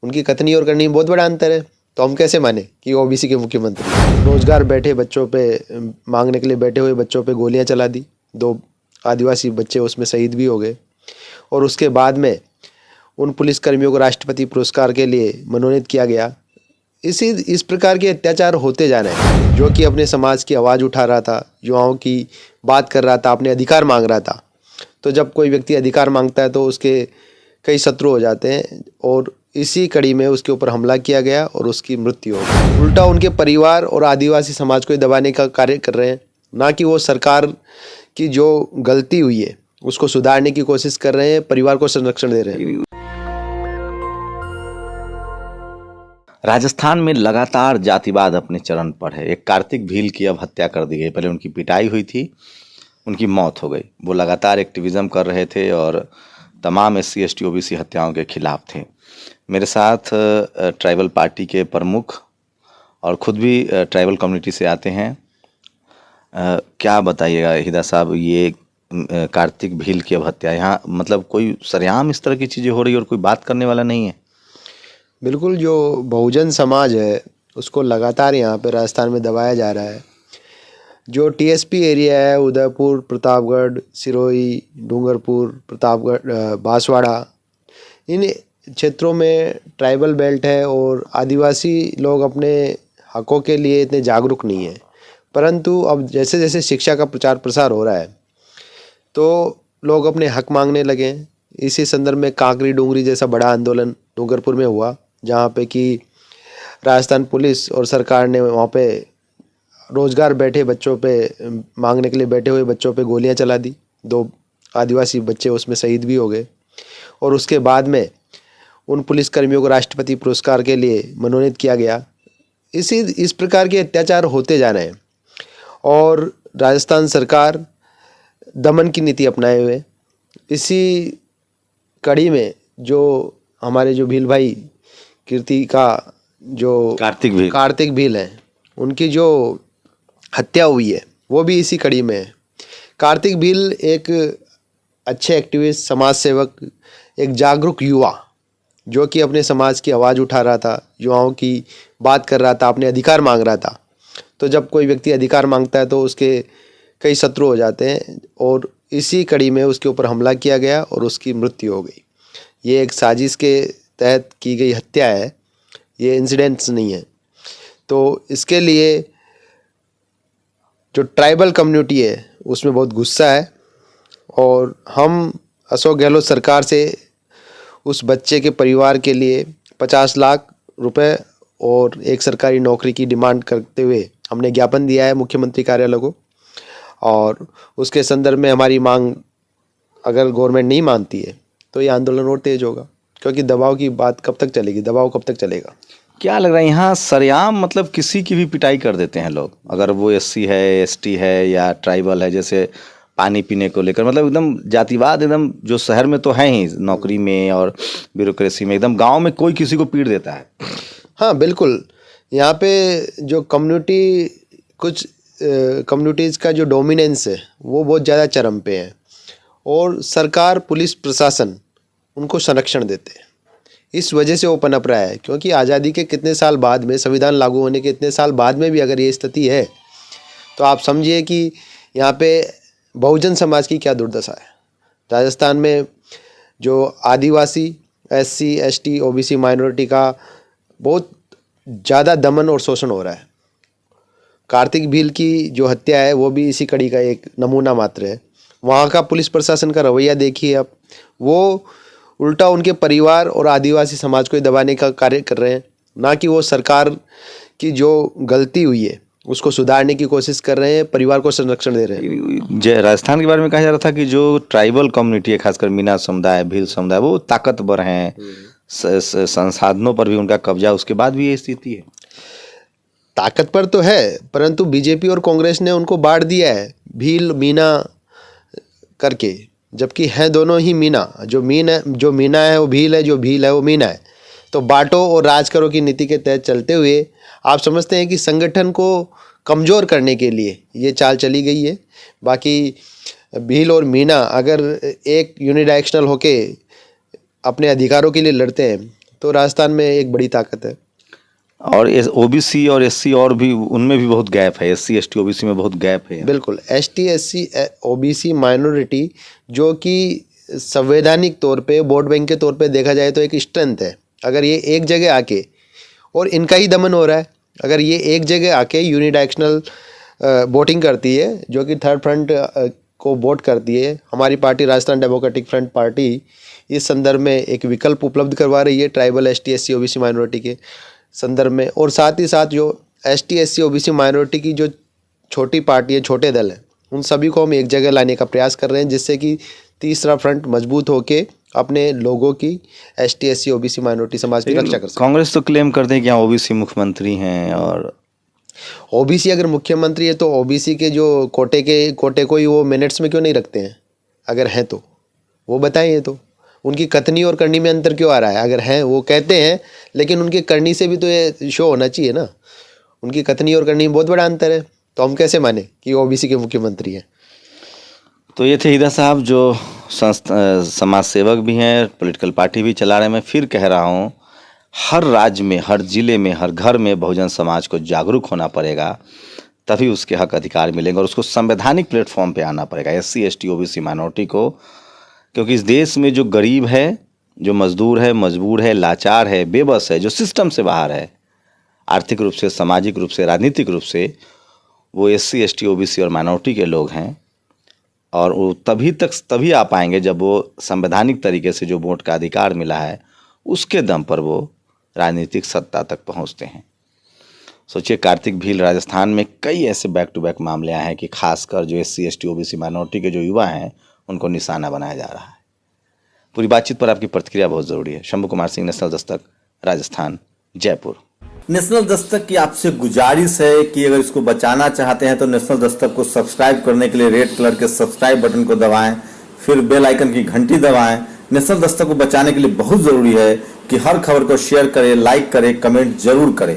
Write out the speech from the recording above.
उनकी कथनी और करनी में बहुत बड़ा अंतर है। तो हम कैसे माने कि ओबीसी के मुख्यमंत्री। रोजगार बैठे बच्चों पे मांगने के लिए बैठे हुए बच्चों पे गोलियां चला दी, 2 आदिवासी बच्चे उसमें शहीद भी हो गए। और उसके बाद में उन पुलिसकर्मियों को राष्ट्रपति पुरस्कार के लिए मनोनीत किया गया। इस प्रकार के अत्याचार होते जा रहे हैं। जो कि अपने समाज की आवाज़ उठा रहा था, युवाओं की बात कर रहा था, अपने अधिकार मांग रहा था। तो जब कोई व्यक्ति अधिकार मांगता है तो उसके कई शत्रु हो जाते हैं, और इसी कड़ी में उसके ऊपर हमला किया गया और उसकी मृत्यु हो गई। उल्टा उनके परिवार और आदिवासी समाज को दबाने का कार्य कर रहे हैं, ना कि वो सरकार की जो गलती हुई है उसको सुधारने की कोशिश कर रहे हैं, परिवार को संरक्षण दे रहे हैं। राजस्थान में लगातार जातिवाद अपने चरम पर है। एक कार्तिक भील की अब हत्या कर दी गई। पहले उनकी पिटाई हुई थी, उनकी मौत हो गई। वो लगातार एक्टिविज्म कर रहे थे और तमाम SC ST OBC हत्याओं के खिलाफ थे। मेरे साथ ट्राइबल पार्टी के प्रमुख और खुद भी ट्राइबल कम्युनिटी से आते हैं। क्या बताइएगा हिदा साहब, ये कार्तिक भील की अब हत्या, यहाँ मतलब कोई सरेआम इस तरह की चीज़ें हो रही है और कोई बात करने वाला नहीं है? बिल्कुल, जो बहुजन समाज है उसको लगातार यहाँ पे राजस्थान में दबाया जा रहा है। जो TSP एरिया है, उदयपुर, प्रतापगढ़, सिरोही, डूंगरपुर, प्रतापगढ़, बांसवाड़ा, इन क्षेत्रों में ट्राइबल बेल्ट है और आदिवासी लोग अपने हकों के लिए इतने जागरूक नहीं है। परंतु अब जैसे जैसे शिक्षा का प्रचार प्रसार हो रहा है तो लोग अपने हक मांगने लगे हैं। इसी संदर्भ में कांकरी डूंगरी जैसा बड़ा आंदोलन डूंगरपुर में हुआ, जहाँ पे कि राजस्थान पुलिस और सरकार ने वहाँ पे रोजगार बैठे बच्चों पे मांगने के लिए बैठे हुए बच्चों पे गोलियां चला दी, 2 आदिवासी बच्चे उसमें शहीद भी हो गए। और उसके बाद में उन पुलिसकर्मियों को राष्ट्रपति पुरस्कार के लिए मनोनीत किया गया। इस प्रकार के अत्याचार होते जा रहे हैं और राजस्थान सरकार दमन की नीति अपनाए हुए। इसी कड़ी में जो हमारे जो भील भाई कीर्ति का जो कार्तिक भील हैं, उनकी जो हत्या हुई है वो भी इसी कड़ी में है। कार्तिक भील एक अच्छे एक्टिविस्ट, समाज सेवक, एक जागरूक युवा जो कि अपने समाज की आवाज़ उठा रहा था, युवाओं की बात कर रहा था, अपने अधिकार मांग रहा था। तो जब कोई व्यक्ति अधिकार मांगता है तो उसके कई शत्रु हो जाते हैं, और इसी कड़ी में उसके ऊपर हमला किया गया और उसकी मृत्यु हो गई। ये एक साजिश के तहत की गई हत्या है, ये इंसिडेंट्स नहीं है। तो इसके लिए जो ट्राइबल कम्युनिटी है उसमें बहुत गुस्सा है, और हम अशोक गहलोत सरकार से उस बच्चे के परिवार के लिए 50 लाख रुपए और एक सरकारी नौकरी की डिमांड करते हुए हमने ज्ञापन दिया है मुख्यमंत्री कार्यालय को। और उसके संदर्भ में हमारी मांग अगर गवर्नमेंट नहीं मानती है तो ये आंदोलन और तेज होगा, क्योंकि दबाव की बात कब तक चलेगी, दबाव कब तक चलेगा। क्या लग रहा है यहाँ सरेआम मतलब किसी की भी पिटाई कर देते हैं लोग, अगर वो SC है, ST है या ट्राइबल है, जैसे पानी पीने को लेकर, मतलब एकदम जातिवाद एकदम, जो शहर में तो है ही नौकरी में और ब्यूरोक्रेसी में, एकदम गांव में कोई किसी को पीट देता है। हाँ बिल्कुल, यहाँ पे जो कम्युनिटी, कुछ कम्युनिटीज़ का जो डोमिनेंस है वो बहुत ज़्यादा चरम पे है, और सरकार, पुलिस प्रशासन उनको संरक्षण देते हैं। इस वजह से वो पनप रहा है, क्योंकि आज़ादी के कितने साल बाद में, संविधान लागू होने के इतने साल बाद में भी अगर ये स्थिति है तो आप समझिए कि यहाँ पे बहुजन समाज की क्या दुर्दशा है। राजस्थान में जो आदिवासी, SC ST OBC माइनॉरिटी का बहुत ज़्यादा दमन और शोषण हो रहा है। कार्तिक भील की जो हत्या है वो भी इसी कड़ी का एक नमूना मात्र है। वहाँ का पुलिस प्रशासन का रवैया देखिए आप, वो उल्टा उनके परिवार और आदिवासी समाज को दबाने का कार्य कर रहे हैं, ना कि वो सरकार की जो गलती हुई है उसको सुधारने की कोशिश कर रहे हैं, परिवार को संरक्षण दे रहे हैं। राजस्थान के बारे में कहा जा रहा था कि जो ट्राइबल कम्युनिटी है, खासकर मीना समुदाय, भील समुदाय, वो ताकतवर हैं, संसाधनों पर भी उनका कब्जा, उसके बाद भी ये स्थिति है। ताकतवर तो है, परंतु बीजेपी और कांग्रेस ने उनको बांट दिया है भील मीना करके, जबकि हैं दोनों ही मीना। जो मीना है वो भील है, जो भील है वो मीना है। तो बांटो और राज करो की नीति के तहत चलते हुए आप समझते हैं कि संगठन को कमज़ोर करने के लिए ये चाल चली गई है। बाकी भील और मीना अगर एक यूनिडायरेक्शनल होके अपने अधिकारों के लिए लड़ते हैं तो राजस्थान में एक बड़ी ताकत है। और ओबीसी और एससी और भी उनमें भी बहुत गैप है, एससी एसटी ओबीसी में बहुत गैप है। बिल्कुल, एसटी एससी ओबीसी माइनॉरिटी जो कि संवैधानिक तौर पे वोट बैंक के तौर पे देखा जाए तो एक स्ट्रेंथ है। अगर ये एक जगह आके, और इनका ही दमन हो रहा है, अगर ये एक जगह आके यूनिडायरेक्शनल वोटिंग करती है, जो कि थर्ड फ्रंट को वोट करती है, हमारी party Rajasthan democratic front party इस संदर्भ में एक विकल्प उपलब्ध करवा रही है tribal ST SC OBC minority के संदर्भ में। और साथ ही साथ जो एसटी एससी ओबीसी माइनॉरिटी की जो छोटी पार्टी है, छोटे दल हैं, उन सभी को हम एक जगह लाने का प्रयास कर रहे हैं, जिससे कि तीसरा फ्रंट मजबूत होके अपने लोगों की एसटी एससी ओबीसी माइनॉरिटी समाज की रक्षा कर सके। कांग्रेस तो क्लेम करते हैं कि यहाँ ओबीसी मुख्यमंत्री हैं, और ओबीसी अगर मुख्यमंत्री है तो ओबीसी के जो कोटे को ही वो मिनट्स में क्यों नहीं रखते हैं? अगर हैं तो वो बताएं। ये तो उनकी कथनी और करनी में अंतर क्यों आ रहा है? अगर हैं, वो कहते हैं, लेकिन उनकी करनी से भी तो ये शो होना चाहिए ना। उनकी कथनी और करनी में बहुत बड़ा अंतर है, तो हम कैसे माने कि ओबीसी के मुख्यमंत्री हैं? तो ये थे हीरा साहब, जो समाज सेवक भी हैं, पॉलिटिकल पार्टी भी चला रहे हैं। मैं फिर कह रहा हूँ, हर राज्य में, हर जिले में, हर घर में बहुजन समाज को जागरूक होना पड़ेगा, तभी उसके हक अधिकार मिलेंगे, और उसको संवैधानिक प्लेटफॉर्म पे आना पड़ेगा, एससी एसटी ओबीसी माइनॉरिटी को। क्योंकि इस देश में जो गरीब है, जो मजदूर है, मजबूर है, लाचार है, बेबस है, जो सिस्टम से बाहर है, आर्थिक रूप से, सामाजिक रूप से, राजनीतिक रूप से, वो एससी एसटी ओबीसी और माइनॉरिटी के लोग हैं। और वो तभी आ पाएंगे जब वो संवैधानिक तरीके से जो वोट का अधिकार मिला है, उसके दम पर वो राजनीतिक सत्ता तक पहुंचते हैं। सोचिए, कार्तिक भील राजस्थान में कई ऐसे बैक टू बैक मामले आए हैं कि खासकर जो एससी एसटी ओबीसी माइनॉरिटी के जो युवा हैं, उनको निशाना बनाया जा रहा है। पूरी बातचीत पर आपकी प्रतिक्रिया बहुत ज़रूरी है। शंभू कुमार सिंह, नेशनल दस्तक, राजस्थान, जयपुर। नेशनल दस्तक की आपसे गुजारिश है कि अगर इसको बचाना चाहते हैं तो नेशनल दस्तक को सब्सक्राइब करने के लिए रेड कलर के सब्सक्राइब बटन को दबाएं, फिर बेल आइकन की घंटी दबाएं। नेशनल दस्तक को बचाने के लिए बहुत जरूरी है कि हर खबर को शेयर करें, लाइक करें, कमेंट जरूर करें।